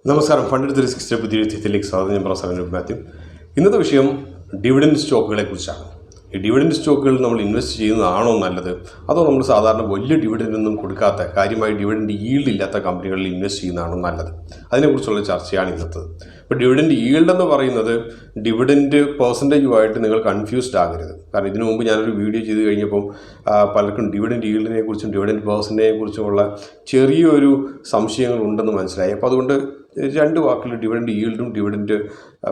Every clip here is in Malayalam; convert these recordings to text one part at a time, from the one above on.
നമസ്കാരം. ഫണ്ട് 360 പുതിയ എഡിഷനിലേക്ക് സ്വാഗതം. ഞാൻ പ്രൊഫസർ മാത്യു. ഇന്നത്തെ വിഷയം ഡിവിഡൻഡ് സ്റ്റോക്കുകളെ കുറിച്ചാണ്. ഈ ഡിവിഡൻഡ് സ്റ്റോക്കുകൾ നമ്മൾ ഇൻവെസ്റ്റ് ചെയ്യുന്നതാണോ നല്ലത്, അതോ നമ്മൾ സാധാരണ വലിയ ഡിവിഡൻഡ് ഒന്നും കൊടുക്കാത്ത, കാര്യമായി ഡിവിഡൻഡ് ഈൽഡ് ഇല്ലാത്ത കമ്പനികളിൽ ഇൻവെസ്റ്റ് ചെയ്യുന്നതാണോ നല്ലത്? അതിനെക്കുറിച്ചുള്ള ചർച്ചയാണ് ഇന്നത്തത്. ഇപ്പോൾ ഡിവിഡൻഡ് ഈൽഡ് എന്ന് പറയുന്നത് ഡിവിഡൻഡ് പെർസെൻറ്റേജുമായിട്ട് നിങ്ങൾ കൺഫ്യൂസ്ഡ് ആകരുത്. കാരണം ഇതിനു മുമ്പ് ഞാനൊരു വീഡിയോ ചെയ്ത് കഴിഞ്ഞപ്പം പലർക്കും ഡിവിഡൻഡ് ഈൽഡിനെ കുറിച്ചും ഡിവിഡൻഡ് പെർസെൻറ്റേജിനെ കുറിച്ചുമുള്ള ചെറിയൊരു സംശയങ്ങൾ ഉണ്ടെന്ന് മനസ്സിലായി. അപ്പോൾ അതുകൊണ്ട് രണ്ട് വാക്കിൽ ഡിവിഡൻഡ് ഈൽഡും ഡിവിഡൻഡ്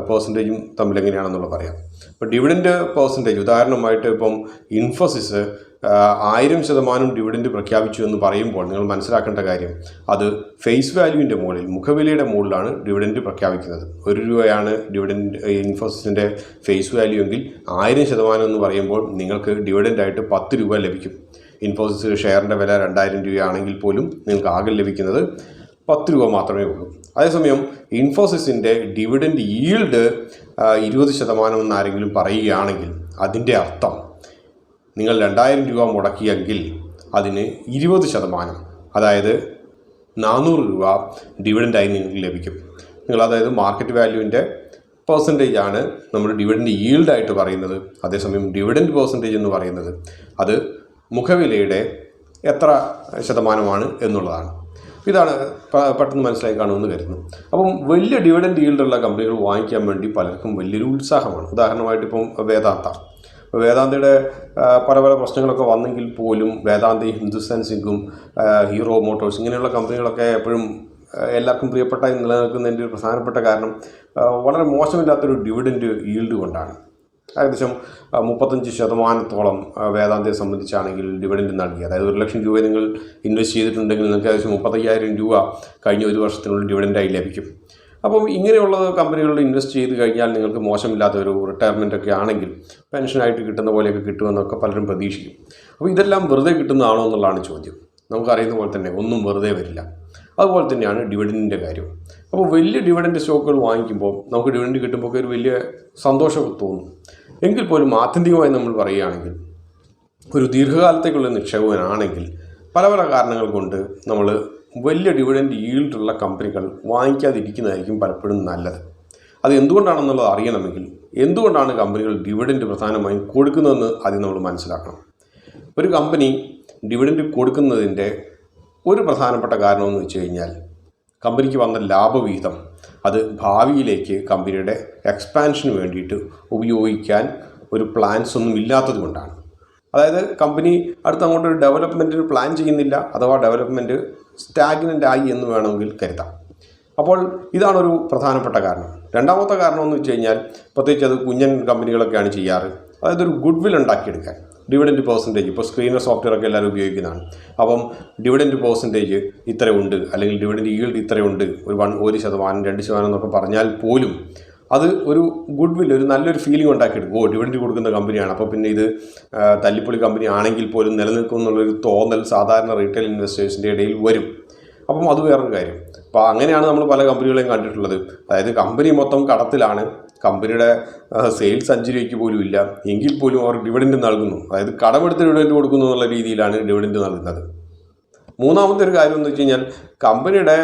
പെർസെൻറ്റേജും തമ്മിൽ എങ്ങനെയാണെന്നുള്ള പറയാം. ഇപ്പോൾ ഡിവിഡൻഡ് പെർസെൻറ്റേജ് ഉദാഹരണമായിട്ട് ഇപ്പം ഇൻഫോസിസ് 1000% ഡിവിഡൻഡ് പ്രഖ്യാപിച്ചു എന്ന് പറയുമ്പോൾ നിങ്ങൾ മനസ്സിലാക്കേണ്ട കാര്യം, അത് ഫേസ് വാല്യൂവിൻ്റെ മുകളിൽ, മുഖവിലയുടെ മുകളിലാണ് ഡിവിഡൻഡ് പ്രഖ്യാപിക്കുന്നത്. ₹1 ഡിവിഡൻഡ് ഇൻഫോസിസിൻ്റെ ഫേസ് വാല്യൂ എങ്കിൽ 1000% എന്ന് പറയുമ്പോൾ നിങ്ങൾക്ക് ഡിവിഡൻഡായിട്ട് ₹10 ലഭിക്കും. ഇൻഫോസിസ് ഷെയറിൻ്റെ വില 2000 രൂപയാണെങ്കിൽ പോലും നിങ്ങൾക്ക് ആകെ ലഭിക്കുന്നത് ₹10 മാത്രമേ ഉള്ളൂ. അതേസമയം ഇൻഫോസിസിൻ്റെ ഡിവിഡൻഡ് ഈൽഡ് 20% എന്ന് ആരെങ്കിലും പറയുകയാണെങ്കിൽ അതിൻ്റെ അർത്ഥം നിങ്ങൾ 2000 രൂപ മുടക്കിയെങ്കിൽ അതിന് 20%, അതായത് ₹400 ഡിവിഡൻഡായി നിങ്ങൾക്ക് ലഭിക്കും. അതായത് മാർക്കറ്റ് വാല്യൂവിൻ്റെ പെർസെൻറ്റേജാണ് നമ്മൾ ഡിവിഡൻഡ് ഈൽഡായിട്ട് പറയുന്നത്. അതേസമയം ഡിവിഡൻഡ് പെർസെൻറ്റേജ് എന്ന് പറയുന്നത് അത് മുഖവിലയുടെ എത്ര ശതമാനമാണ് എന്നുള്ളതാണ്. ഇതാണ് പെട്ടെന്ന് മനസ്സിലാക്കി കാണുമെന്ന് കരുതുന്നു. അപ്പം വലിയ ഡിവിഡൻഡ് ഈൽഡുള്ള കമ്പനികൾ വാങ്ങിക്കാൻ വേണ്ടി പലർക്കും വലിയൊരു ഉത്സാഹമാണ്. ഉദാഹരണമായിട്ട് ഇപ്പം വേദാന്തയുടെ പല പ്രശ്നങ്ങളൊക്കെ വന്നെങ്കിൽ പോലും വേദാന്തയും ഹിന്ദുസ്ഥാൻ സിങ്കും ഹീറോ മോട്ടോഴ്സ് ഇങ്ങനെയുള്ള കമ്പനികളൊക്കെ എപ്പോഴും എല്ലാവർക്കും പ്രിയപ്പെട്ടായി നിലനിൽക്കുന്നതിൻ്റെ ഒരു പ്രധാനപ്പെട്ട കാരണം വളരെ മോശമില്ലാത്തൊരു ഡിവിഡൻഡ് ഈൽഡ് കൊണ്ടാണ്. ഏകദേശം 35% വേദാന്തയെ സംബന്ധിച്ചാണെങ്കിൽ ഡിവിഡൻഡ് നൽകി. അതായത് 1 ലക്ഷം രൂപ നിങ്ങൾ ഇൻവെസ്റ്റ് ചെയ്തിട്ടുണ്ടെങ്കിൽ നിങ്ങൾക്ക് ഏകദേശം 35,000 രൂപ കഴിഞ്ഞ ഒരു വർഷത്തിനുള്ളിൽ ഡിവിഡൻഡായി ലഭിക്കും. അപ്പം ഇങ്ങനെയുള്ള കമ്പനികളിൽ ഇൻവെസ്റ്റ് ചെയ്ത് കഴിഞ്ഞാൽ നിങ്ങൾക്ക് മോശമില്ലാത്ത ഒരു റിട്ടയർമെൻ്റ് ഒക്കെ ആണെങ്കിൽ പെൻഷനായിട്ട് കിട്ടുന്ന പോലെയൊക്കെ കിട്ടുമെന്നൊക്കെ പലരും പ്രതീക്ഷിക്കും. അപ്പോൾ ഇതെല്ലാം വെറുതെ കിട്ടുന്നതാണോ എന്നുള്ളതാണ് ചോദ്യം. നമുക്കറിയുന്ന പോലെ തന്നെ ഒന്നും വെറുതെ വരില്ല. അതുപോലെ തന്നെയാണ് ഡിവിഡൻഡിൻ്റെ കാര്യം. അപ്പോൾ വലിയ ഡിവിഡൻഡ് സ്റ്റോക്കുകൾ വാങ്ങിക്കുമ്പോൾ നമുക്ക് ഡിവിഡൻഡ് കിട്ടുമ്പോൾ ഒരു വലിയ സന്തോഷമൊക്കെ തോന്നും. എങ്കിൽ പോലും ആത്യന്തികമായി നമ്മൾ പറയുകയാണെങ്കിൽ ഒരു ദീർഘകാലത്തേക്കുള്ള നിക്ഷേപകനാണെങ്കിൽ പല കാരണങ്ങൾ കൊണ്ട് നമ്മൾ വലിയ ഡിവിഡൻഡ് ഈൽഡുള്ള കമ്പനികൾ വാങ്ങിക്കാതിരിക്കുന്നതായിരിക്കും പലപ്പോഴും നല്ലത്. അത് എന്തുകൊണ്ടാണെന്നുള്ളത് അറിയണമെങ്കിൽ എന്തുകൊണ്ടാണ് കമ്പനികൾ ഡിവിഡൻഡ് പ്രധാനമായും കൊടുക്കുന്നതെന്ന് ആദ്യം നമ്മൾ മനസ്സിലാക്കണം. ഒരു കമ്പനി ഡിവിഡൻഡ് കൊടുക്കുന്നതിൻ്റെ ഒരു പ്രധാനപ്പെട്ട കാരണമെന്ന് വെച്ച് കഴിഞ്ഞാൽ കമ്പനിക്ക് വന്ന ലാഭവിഹിതം അത് ഭാവിയിലേക്ക് കമ്പനിയുടെ എക്സ്പാൻഷന് വേണ്ടിയിട്ട് ഉപയോഗിക്കാൻ ഒരു പ്ലാൻസ് ഒന്നും ഇല്ലാത്തത് കൊണ്ടാണ്. അതായത് കമ്പനി അടുത്തങ്ങോട്ടൊരു ഡെവലപ്മെൻറ്റിന് പ്ലാൻ ചെയ്യുന്നില്ല, അഥവാ ഡെവലപ്മെൻറ്റ് സ്റ്റാഗ്നൻ്റ് ആയി എന്ന് വേണമെങ്കിൽ കരുതാം. അപ്പോൾ ഇതാണൊരു പ്രധാനപ്പെട്ട കാരണം. രണ്ടാമത്തെ കാരണം എന്ന് വെച്ച് കഴിഞ്ഞാൽ പ്രത്യേകിച്ച് അത് കുഞ്ഞൻ കമ്പനികളൊക്കെയാണ് ചെയ്യാറ്. അതായത് ഒരു ഗുഡ് വിൽ ഉണ്ടാക്കിയെടുക്കാൻ. ഡിവിഡൻഡ് പെർസെൻറ്റേജ് ഇപ്പോൾ സ്ക്രീനർ സോഫ്റ്റ്വെയർ ഒക്കെ എല്ലാവരും ഉപയോഗിക്കുന്നതാണ്. അപ്പം ഡിവിഡൻഡ് പെർസെൻറ്റേജ് ഇത്രയുണ്ട്, അല്ലെങ്കിൽ ഡിവിഡൻഡ് ഈൽഡ് ഇത്രയുണ്ട്, 1%, 2% എന്നൊക്കെ പറഞ്ഞാൽ പോലും അത് ഒരു ഗുഡ് വിൽ, ഒരു നല്ലൊരു ഫീലിംഗ് ഉണ്ടാക്കിയെടുക്കും. ഡിവിഡൻഡ് കൊടുക്കുന്ന കമ്പനിയാണ്, അപ്പോൾ പിന്നെ ഇത് തല്ലിപ്പൊളി കമ്പനി ആണെങ്കിൽ പോലും നിലനിൽക്കും എന്നുള്ളൊരു തോന്നൽ സാധാരണ റീറ്റെയിൽ ഇൻവെസ്റ്റേഴ്സിൻ്റെ ഇടയിൽ വരും. അപ്പം അത് വേറൊരു കാര്യം. അപ്പോൾ അങ്ങനെയാണ് നമ്മൾ പല കമ്പനികളെയും കണ്ടിട്ടുള്ളത്. അതായത് കമ്പനി മൊത്തം കടത്തിലാണ്, കമ്പനിയുടെ സെയിൽസ് 5 രൂപയ്ക്ക് പോലും ഇല്ല, എങ്കിൽ പോലും അവർ ഡിവിഡൻഡ് നൽകുന്നു. അതായത് കടമെടുത്ത് ഡിവിഡൻഡ് കൊടുക്കുന്നു എന്നുള്ള രീതിയിലാണ് ഡിവിഡൻഡ് നൽകുന്നത്. മൂന്നാമത്തെ ഒരു കാര്യം എന്ന് വെച്ച് കഴിഞ്ഞാൽ കമ്പനിയുടെ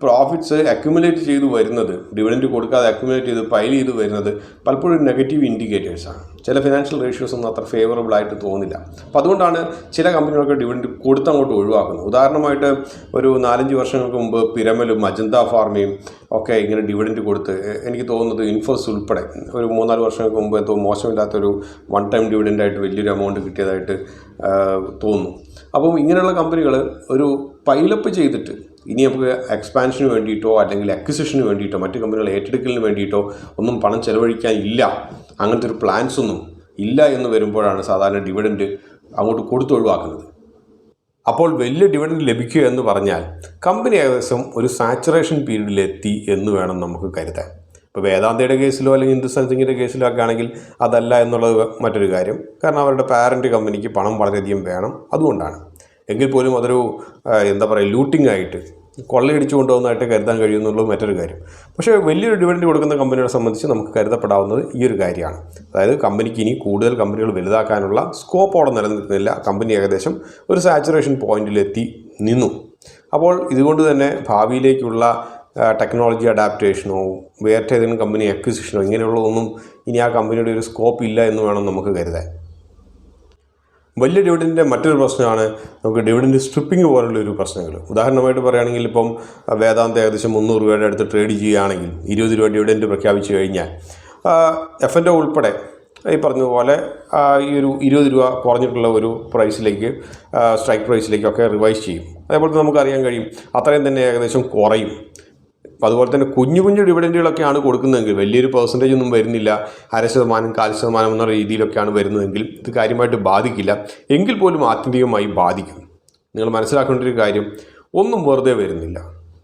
പ്രോഫിറ്റ്സ് അക്യുമുലേറ്റ് ചെയ്ത് വരുന്നത്, ഡിവിഡൻഡ് കൊടുക്കാതെ അക്യുമുലേറ്റ് ചെയ്ത് പൈൽ ചെയ്ത് വരുന്നത് പലപ്പോഴും നെഗറ്റീവ് ഇൻഡിക്കേറ്റേഴ്സാണ്. ചില ഫിനാൻഷ്യൽ റേഷ്യോസ് ഒന്നും അത്ര ഫേവറബിൾ ആയിട്ട് തോന്നില്ല. അപ്പോൾ അതുകൊണ്ടാണ് ചില കമ്പനികളൊക്കെ ഡിവിഡൻഡ് കൊടുത്തങ്ങോട്ട് ഒഴിവാക്കുന്നത്. ഉദാഹരണമായിട്ട് ഒരു 4-5 വർഷങ്ങൾക്ക് മുമ്പ് പിരമലും അജന്ത ഫാർമയും ഒക്കെ ഇങ്ങനെ ഡിവിഡൻഡ് കൊടുത്ത്, എനിക്ക് തോന്നുന്നത് ഇൻഫോസിസ് ഉൾപ്പെടെ ഒരു 3-4 വർഷങ്ങൾക്ക് മുമ്പ് എന്തോ മോശമില്ലാത്തൊരു 1 ടൈം ഡിവിഡൻഡായിട്ട് വലിയൊരു എമൗണ്ട് കിട്ടിയതായിട്ട് തോന്നുന്നു. അപ്പം ഇങ്ങനെയുള്ള കമ്പനികൾ ഒരു പൈലപ്പ് ചെയ്തിട്ട് ഇനി നമുക്ക് എക്സ്പാൻഷന് വേണ്ടിയിട്ടോ അല്ലെങ്കിൽ അക്വിസിഷന് വേണ്ടിയിട്ടോ മറ്റ് കമ്പനികൾ ഏറ്റെടുക്കലിന് വേണ്ടിയിട്ടോ ഒന്നും പണം ചെലവഴിക്കാൻ ഇല്ല, അങ്ങനത്തെ ഒരു പ്ലാൻസ് ഒന്നും ഇല്ല എന്ന് വരുമ്പോഴാണ് സാധാരണ ഡിവിഡൻഡ് അങ്ങോട്ട് കൊടുത്തൊഴിവാക്കുന്നത്. അപ്പോൾ വലിയ ഡിവിഡൻഡ് ലഭിക്കുക എന്ന് പറഞ്ഞാൽ കമ്പനി ഏകദേശം ഒരു സാച്ചുറേഷൻ പീരീഡിലെത്തി എന്ന് വേണം നമുക്ക് കരുതാൻ. ഇപ്പോൾ വേദാന്തയുടെ കേസിലോ അല്ലെങ്കിൽ ഹിന്ദുസ്ഥാൻ സിങ്കിൻ്റെ കേസിലോ ഒക്കെ ആണെങ്കിൽ അതല്ല എന്നുള്ളത് മറ്റൊരു കാര്യം. കാരണം അവരുടെ പാരൻറ്റ് കമ്പനിക്ക് പണം വളരെയധികം വേണം, അതുകൊണ്ടാണ്. എങ്കിൽ പോലും അതൊരു ലൂട്ടിംഗ് ആയിട്ട് കൊള്ളയടിച്ചു കൊണ്ടുപോകുന്നതായിട്ട് കരുതാൻ കഴിയുമെന്നുള്ളത് മറ്റൊരു കാര്യം. പക്ഷേ വലിയൊരു ഡിവിഡൻഡ് കൊടുക്കുന്ന കമ്പനികളെ സംബന്ധിച്ച് നമുക്ക് കരുതപ്പെടാവുന്നത് ഈ ഒരു കാര്യമാണ്. അതായത് കമ്പനിക്ക് ഇനി കൂടുതൽ കമ്പനികൾ വലുതാക്കാനുള്ള സ്കോപ്പ് അവിടെ നിലനിൽക്കുന്നില്ല. കമ്പനി ഏകദേശം ഒരു സാച്ചുറേഷൻ പോയിന്റിലെത്തി നിന്നു. അപ്പോൾ ഇതുകൊണ്ട് തന്നെ ഭാവിയിലേക്കുള്ള ടെക്നോളജി അഡാപ്റ്റേഷനോ വേറെ ഏതെങ്കിലും കമ്പനി അക്വിസിഷനോ ഇങ്ങനെയുള്ളതൊന്നും ഇനി ആ കമ്പനിയുടെ ഒരു സ്കോപ്പ് ഇല്ല എന്ന് വേണം നമുക്ക് കരുതാൻ. വലിയ ഡിവിഡൻറ്റിൻ്റെ മറ്റൊരു പ്രശ്നമാണ് നമുക്ക് ഡിവിഡൻറ്റ് സ്ട്രിപ്പിംഗ് പോലുള്ള ഒരു പ്രശ്നങ്ങൾ. ഉദാഹരണമായിട്ട് പറയുകയാണെങ്കിൽ ഇപ്പം വേദാന്ത ഏകദേശം 300 രൂപയുടെ അടുത്ത് ട്രേഡ് ചെയ്യുകയാണെങ്കിൽ 20 രൂപ ഡിവിഡൻറ്റ് പ്രഖ്യാപിച്ചു കഴിഞ്ഞാൽ F&O ഉൾപ്പെടെ ഈ പറഞ്ഞതുപോലെ ഈ ഒരു 20 രൂപ കുറഞ്ഞിട്ടുള്ള ഒരു പ്രൈസിലേക്ക് സ്ട്രൈക്ക് പ്രൈസിലേക്കൊക്കെ റിവൈസ് ചെയ്യും. അതേപോലെ തന്നെ നമുക്കറിയാൻ കഴിയും അത്രയും തന്നെ ഏകദേശം കുറയും. അപ്പോൾ അതുപോലെ തന്നെ കുഞ്ഞു കുഞ്ഞു ഡിവിഡൻറ്റുകളൊക്കെയാണ് കൊടുക്കുന്നതെങ്കിൽ വലിയൊരു പെർസെൻറ്റേജ് ഒന്നും വരുന്നില്ല, 0.5% 0.25% എന്ന രീതിയിലൊക്കെയാണ് വരുന്നതെങ്കിൽ ഇത് കാര്യമായിട്ട് ബാധിക്കില്ല. എങ്കിൽ പോലും ആത്യന്തികമായി ബാധിക്കും. നിങ്ങൾ മനസ്സിലാക്കേണ്ട ഒരു കാര്യം, ഒന്നും വെറുതെ വരുന്നില്ല.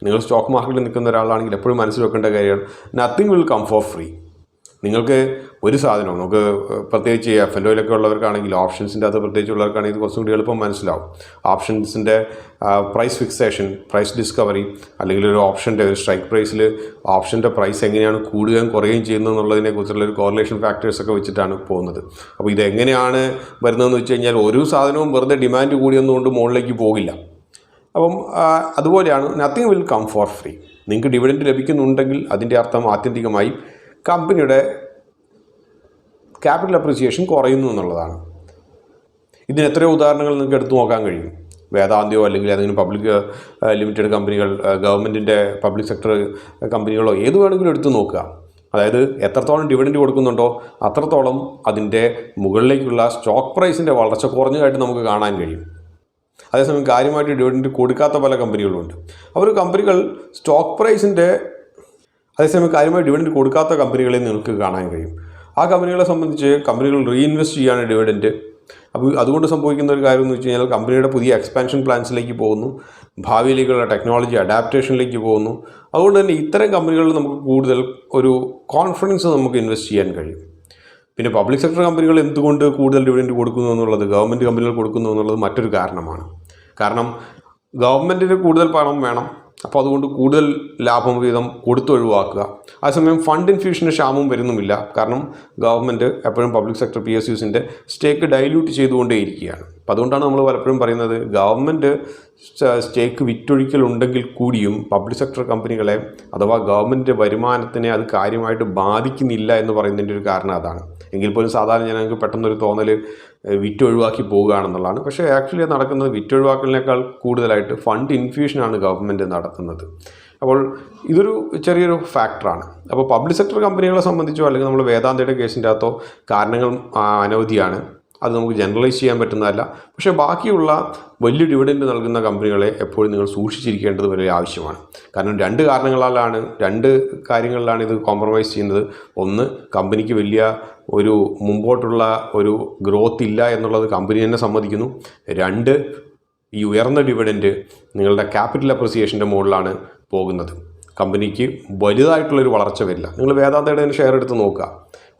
നിങ്ങൾ സ്റ്റോക്ക് മാർക്കറ്റിൽ നിൽക്കുന്ന ഒരാളാണെങ്കിൽ എപ്പോഴും മനസ്സിൽ വെക്കേണ്ട കാര്യമാണ്, nothing will come for free. നിങ്ങൾക്ക് ഒരു സാധനവും നമുക്ക് പ്രത്യേകിച്ച് F&Oയിലൊക്കെ ഉള്ളവർക്കാണെങ്കിൽ ഓപ്ഷൻസിൻ്റെ അത് പ്രത്യേകിച്ചുള്ളവർക്കാണെങ്കിൽ കുറച്ചും കൂടി എളുപ്പം മനസ്സിലാവും. ഓപ്ഷൻസിൻ്റെ പ്രൈസ് ഫിക്സേഷൻ, പ്രൈസ് ഡിസ്കവറി, അല്ലെങ്കിൽ ഒരു ഓപ്ഷൻ്റെ ഒരു സ്ട്രൈക്ക് പ്രൈസിൽ ഓപ്ഷൻ്റെ പ്രൈസ് എങ്ങനെയാണ് കൂടുകയും കുറയുകയും ചെയ്യുന്നത് എന്നുള്ളതിനെക്കുറിച്ചുള്ള ഒരു കോറിലേഷൻ ഫാക്ടേഴ്സൊക്കെ വെച്ചിട്ടാണ് പോകുന്നത്. അപ്പോൾ ഇതെങ്ങനെയാണ് വരുന്നതെന്ന് വെച്ച് കഴിഞ്ഞാൽ ഒരു സാധനവും വെറുതെ ഡിമാൻഡ് കൂടിയൊന്നുകൊണ്ട് മുകളിലേക്ക് പോകില്ല. അപ്പം അതുപോലെയാണ് nothing will come for free. നിങ്ങൾക്ക് ഡിവിഡൻറ്റ് ലഭിക്കുന്നുണ്ടെങ്കിൽ അതിൻ്റെ അർത്ഥം ആത്യന്തികമായി കമ്പനിയുടെ ക്യാപിറ്റൽ അപ്രീസിയേഷൻ കുറയുന്നു എന്നുള്ളതാണ്. ഇതിന് എത്രയോ ഉദാഹരണങ്ങൾ നിങ്ങൾക്ക് എടുത്തു നോക്കാൻ കഴിയും. വേദാന്തയോ അല്ലെങ്കിൽ ഏതെങ്കിലും പബ്ലിക് ലിമിറ്റഡ് കമ്പനികൾ, ഗവൺമെൻറ്റിൻ്റെ പബ്ലിക് സെക്ടർ കമ്പനികളോ ഏത് വേണമെങ്കിലും എടുത്തു നോക്കുക. അതായത് എത്രത്തോളം ഡിവിഡൻറ്റ് കൊടുക്കുന്നുണ്ടോ അത്രത്തോളം അതിൻ്റെ മുകളിലേക്കുള്ള സ്റ്റോക്ക് പ്രൈസിൻ്റെ വളർച്ച കുറഞ്ഞതായിട്ട് നമുക്ക് കാണാൻ കഴിയും. അതേസമയം കാര്യമായിട്ട് ഡിവിഡൻറ്റ് കൊടുക്കാത്ത പല കമ്പനികളുമുണ്ട്. അവർ കമ്പനികൾ സ്റ്റോക്ക് പ്രൈസിൻ്റെ അതേസമയം കാര്യമായി ഡിവിഡൻറ്റ് കൊടുക്കാത്ത കമ്പനികളെ നിങ്ങൾക്ക് കാണാൻ കഴിയും. ആ കമ്പനികളെ സംബന്ധിച്ച് കമ്പനികൾ റീഇൻവെസ്റ്റ് ചെയ്യാണ് ഡിവിഡൻറ്റ്. അപ്പോൾ അതുകൊണ്ട് സംഭവിക്കുന്ന ഒരു കാര്യം എന്ന് വെച്ച് കഴിഞ്ഞാൽ കമ്പനിയുടെ പുതിയ എക്സ്പാൻഷൻ പ്ലാൻസിലേക്ക് പോകുന്നു, ഭാവിയിലേക്കുള്ള ടെക്നോളജി അഡാപ്റ്റേഷനിലേക്ക് പോകുന്നു. അതുകൊണ്ട് തന്നെ ഇത്തരം കമ്പനികളിൽ നമുക്ക് കൂടുതൽ ഒരു കോൺഫിഡൻസ് നമുക്ക് ഇൻവെസ്റ്റ് ചെയ്യാൻ കഴിയും. പിന്നെ പബ്ലിക് സെക്ടർ കമ്പനികൾ എന്തുകൊണ്ട് കൂടുതൽ ഡിവിഡൻറ്റ് കൊടുക്കുന്നു എന്നുള്ളത്, ഗവൺമെൻറ് കമ്പനികൾ കൊടുക്കുന്നു എന്നുള്ളത് മറ്റൊരു കാരണമാണ്. കാരണം ഗവൺമെൻറ്റിന് കൂടുതൽ പണം വേണം, അപ്പോൾ അതുകൊണ്ട് കൂടുതൽ ലാഭം വീതം കൊടുത്തൊഴിവാക്കുക. അതേസമയം ഫണ്ട് ഇൻഫ്യൂഷന് ക്ഷാമവും വരുന്നുമില്ല. കാരണം ഗവൺമെൻറ് എപ്പോഴും പബ്ലിക് സെക്ടർ PSUസിൻ്റെ സ്റ്റേക്ക് ഡൈല്യൂട്ട് ചെയ്തുകൊണ്ടേയിരിക്കുകയാണ്. അപ്പോൾ അതുകൊണ്ടാണ് നമ്മൾ പലപ്പോഴും പറയുന്നത് ഗവൺമെൻറ് സ്റ്റേക്ക് വിറ്റൊഴിക്കലുണ്ടെങ്കിൽ കൂടിയും പബ്ലിക് സെക്ടർ കമ്പനികളെ അഥവാ ഗവൺമെൻറ് വരുമാനത്തിനെ അത് കാര്യമായിട്ട് ബാധിക്കുന്നില്ല എന്ന് പറയുന്നതിൻ്റെ ഒരു കാരണം അതാണ്. എങ്കിൽ പോലും സാധാരണ ജനങ്ങൾക്ക് പെട്ടെന്നൊരു തോന്നൽ വിറ്റൊഴിവാക്കി പോവുകയാണെന്നുള്ളതാണ്. പക്ഷേ ആക്ച്വലി നടക്കുന്നത് വിറ്റൊഴിവാക്കലിനേക്കാൾ കൂടുതലായിട്ട് ഫണ്ട് ഇൻഫ്യൂഷനാണ് ഗവൺമെൻറ് നടത്തുന്നത്. അപ്പോൾ ഇതൊരു ചെറിയൊരു ഫാക്ടറാണ്. അപ്പോൾ പബ്ലിക് സെക്ടർ കമ്പനികളെ സംബന്ധിച്ചോ അല്ലെങ്കിൽ നമ്മൾ വേദാന്തയുടെ കേസിൻ്റെ അകത്തോ കാരണങ്ങൾ അനവധിയാണ്. അത് നമുക്ക് ജനറലൈസ് ചെയ്യാൻ പറ്റുന്നതല്ല. പക്ഷേ ബാക്കിയുള്ള വലിയ ഡിവിഡൻറ്റ് നൽകുന്ന കമ്പനികളെ എപ്പോഴും നിങ്ങൾ സൂക്ഷിച്ചിരിക്കേണ്ടത് വളരെ ആവശ്യമാണ്. കാരണം രണ്ട് കാര്യങ്ങളിലാണ് ഇത് കോംപ്രമൈസ് ചെയ്യുന്നത്. ഒന്ന്, കമ്പനിക്ക് വലിയ ഒരു മുമ്പോട്ടുള്ള ഒരു ഗ്രോത്ത് ഇല്ല എന്നുള്ളത് കമ്പനി തന്നെ സമ്മതിക്കുന്നു. രണ്ട്, ഈ ഉയർന്ന ഡിവിഡൻറ്റ് നിങ്ങളുടെ ക്യാപിറ്റൽ അപ്രിസിയേഷൻ്റെ മുകളിലാണ് പോകുന്നത്. കമ്പനിക്ക് വലുതായിട്ടുള്ളൊരു വളർച്ച വരില്ല. നിങ്ങൾ വേദാന്തയുടെ ഷെയർ എടുത്ത് നോക്കുക,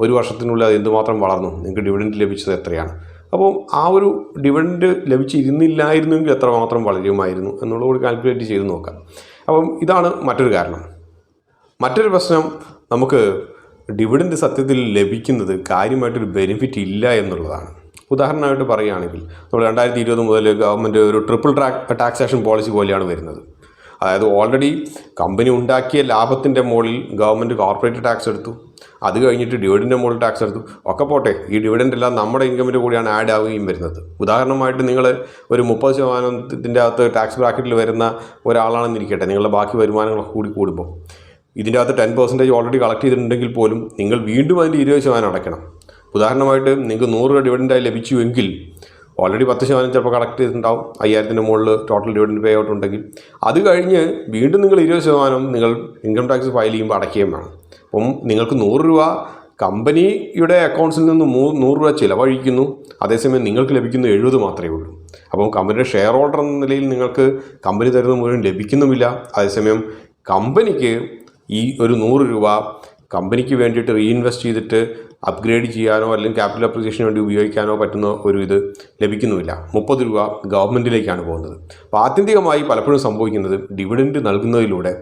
ഒരു വർഷത്തിനുള്ളിൽ അത് എന്തുമാത്രം വളർന്നു, നിങ്ങൾക്ക് ഡിവിഡൻറ്റ് ലഭിച്ചത് എത്രയാണ്. അപ്പോൾ ആ ഒരു ഡിവിഡൻറ്റ് ലഭിച്ചിരുന്നില്ലായിരുന്നെങ്കിൽ എത്രമാത്രം വളരുമായിരുന്നു എന്നുള്ളത് കൂടി കാൽക്കുലേറ്റ് ചെയ്ത് നോക്കാം. അപ്പം ഇതാണ് മറ്റൊരു കാരണം. മറ്റൊരു പ്രശ്നം, നമുക്ക് ഡിവിഡൻറ്റ് സത്യത്തിൽ ലഭിക്കുന്നത് കാര്യമായിട്ടൊരു ബെനിഫിറ്റ് ഇല്ല എന്നുള്ളതാണ്. ഉദാഹരണമായിട്ട് പറയുകയാണെങ്കിൽ നമ്മൾ 2020 മുതൽ ഗവൺമെൻറ് ഒരു ട്രിപ്പിൾ ടാക്സേഷൻ പോളിസി പോലെയാണ് വരുന്നത്. അതായത് ഓൾറെഡി കമ്പനി ഉണ്ടാക്കിയ ലാഭത്തിൻ്റെ മുകളിൽ ഗവൺമെൻറ് കോർപ്പറേറ്റ് ടാക്സ് എടുത്തു, അത് കഴിഞ്ഞിട്ട് ഡിവിഡൻറ്റിൻ്റെ മുകളിൽ ടാക്സ് എടുത്തു. ഒക്കെ പോട്ടെ, ഈ ഡിവിഡൻറ്റ് എല്ലാം നമ്മുടെ ഇൻകമിൻ്റെ കൂടിയാണ് ആഡ് ആവുകയും വരുന്നത്. ഉദാഹരണമായിട്ട് നിങ്ങൾ ഒരു 30% അകത്ത് ടാക്സ് ബ്രാക്കറ്റിൽ വരുന്ന ഒരാളാണെന്നിരിക്കട്ടെ, നിങ്ങളുടെ ബാക്കി വരുമാനങ്ങളൊക്കെ കൂടി കൂടുമ്പോൾ ഇതിൻ്റെ അകത്ത് 10% ഓൾറെഡി കളക്ട് ചെയ്തിട്ടുണ്ടെങ്കിൽ പോലും നിങ്ങൾ വീണ്ടും അതിൻ്റെ 20% അടയ്ക്കണം. ഉദാഹരണമായിട്ട് നിങ്ങൾക്ക് 100 രൂപ ഡിവിഡൻറ്റായി ലഭിച്ചുവെങ്കിൽ ഓൾറെഡി 10% ചിലപ്പോൾ കളക്ട് ചെയ്തിട്ടുണ്ടാവും. 5000-ൻ്റെ മുകളിൽ ടോട്ടൽ ഡിവിഡൻറ്റ് പേ ഔട്ട് ഉണ്ടെങ്കിൽ അത് കഴിഞ്ഞ് വീണ്ടും നിങ്ങൾ 20% നിങ്ങൾ ഇൻകം ടാക്സ് ഫയൽ ചെയ്യുമ്പോൾ അടയ്ക്കുകയും വേണം. അപ്പം നിങ്ങൾക്ക് 100 രൂപ കമ്പനിയുടെ അക്കൗണ്ട്സിൽ നിന്ന് 100 രൂപ ചിലവഴിക്കുന്നു, അതേസമയം നിങ്ങൾക്ക് ലഭിക്കുന്ന 70 മാത്രമേ ഉള്ളൂ. അപ്പം കമ്പനിയുടെ ഷെയർ ഹോൾഡർ എന്ന നിലയിൽ നിങ്ങൾക്ക് കമ്പനി തരുന്ന മുഴുവൻ ലഭിക്കുന്നുമില്ല. അതേസമയം കമ്പനിക്ക് ഈ ഒരു 100 രൂപ കമ്പനിക്ക് വേണ്ടിയിട്ട് റീഇൻവെസ്റ്റ് ചെയ്തിട്ട് അപ്ഗ്രേഡ് ചെയ്യാനോ അല്ലെങ്കിൽ ക്യാപിറ്റൽ അപ്രിസിയേഷന് വേണ്ടി ഉപയോഗിക്കാനോ പറ്റുന്ന ഒരു ഇത് ലഭിക്കുന്നുമില്ല. 30 രൂപ ഗവൺമെൻറ്റിലേക്കാണ് പോകുന്നത്. അപ്പോൾ ആത്യന്തികമായി പലപ്പോഴും സംഭവിക്കുന്നത് ഡിവിഡൻറ്റ് നൽകുന്നതിലൂടെ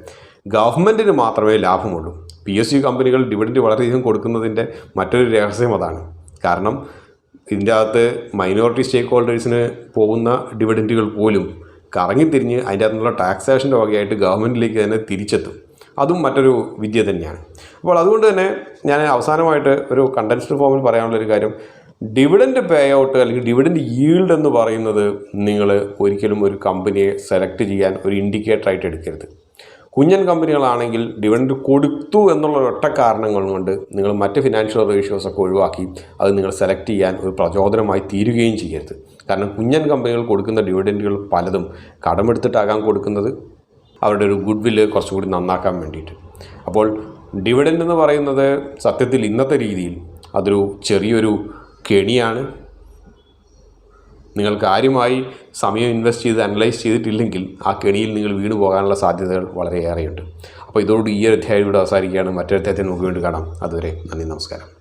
ഗവൺമെൻറ്റിന് മാത്രമേ ലാഭമുള്ളൂ. PSU കമ്പനികൾ ഡിവിഡൻറ്റ് വളരെയധികം കൊടുക്കുന്നതിൻ്റെ മറ്റൊരു രഹസ്യം അതാണ്. കാരണം ഇതിൻ്റെ അകത്ത് മൈനോറിറ്റി സ്റ്റേക്ക് ഹോൾഡേഴ്സിന് പോകുന്ന ഡിവിഡൻറ്റുകൾ പോലും കറങ്ങിത്തിരിഞ്ഞ് അതിൻ്റെ അകത്തുള്ള ടാക്സേഷൻ്റെ വകയായിട്ട് ഗവൺമെൻറ്റിലേക്ക് തന്നെ തിരിച്ചെത്തും. അതും മറ്റൊരു വിദ്യ തന്നെയാണ്. അപ്പോൾ അതുകൊണ്ട് തന്നെ ഞാൻ അവസാനമായിട്ട് ഒരു കണ്ടൻസ്ഡ് ഫോമിൽ പറയാനുള്ളൊരു കാര്യം, ഡിവിഡൻഡ് പേ ഔട്ട് അല്ലെങ്കിൽ ഡിവിഡൻഡ് ഈൽഡ് എന്ന് പറയുന്നത് നിങ്ങൾ ഒരിക്കലും ഒരു കമ്പനിയെ സെലക്ട് ചെയ്യാൻ ഒരു ഇൻഡിക്കേറ്ററായിട്ട് എടുക്കരുത്. കുഞ്ഞൻ കമ്പനികളാണെങ്കിൽ ഡിവിഡൻഡ് കൊടുത്തു എന്നുള്ള ഒറ്റ കാരണങ്ങൾ കൊണ്ട് നിങ്ങൾ മറ്റ് ഫിനാൻഷ്യൽ റേഷ്യോസൊക്കെ ഒഴിവാക്കി അത് നിങ്ങൾ സെലക്ട് ചെയ്യാൻ ഒരു പ്രചോദനമായി തീരുകയും ചെയ്യരുത്. കാരണം കുഞ്ഞൻ കമ്പനികൾ കൊടുക്കുന്ന ഡിവിഡൻഡുകൾ പലതും കടമെടുത്തിട്ടാകാൻ കൊടുക്കുന്നത്, അവരുടെ ഒരു ഗുഡ് വില്ല് കുറച്ചുകൂടി നന്നാക്കാൻ വേണ്ടിയിട്ട്. അപ്പോൾ ഡിവിഡൻഡ് എന്ന് പറയുന്നത് സത്യത്തിൽ ഇന്നത്തെ രീതിയിൽ അതൊരു ചെറിയൊരു കെണിയാണ്. നിങ്ങൾ കാര്യമായി സമയം ഇൻവെസ്റ്റ് ചെയ്ത് അനലൈസ് ചെയ്തിട്ടില്ലെങ്കിൽ ആ കെണിയിൽ നിങ്ങൾ വീണു പോകാനുള്ള സാധ്യതകൾ വളരെയേറെയുണ്ട്. അപ്പോൾ ഇതോട് ഈ ഒരു അധ്യായം ഇവിടെ അവസാനിക്കുകയാണ്. മറ്റൊരു അധ്യായത്തിൽ നമുക്ക് വീണ്ടും കാണാം. അതുവരെ നന്ദി, നമസ്കാരം.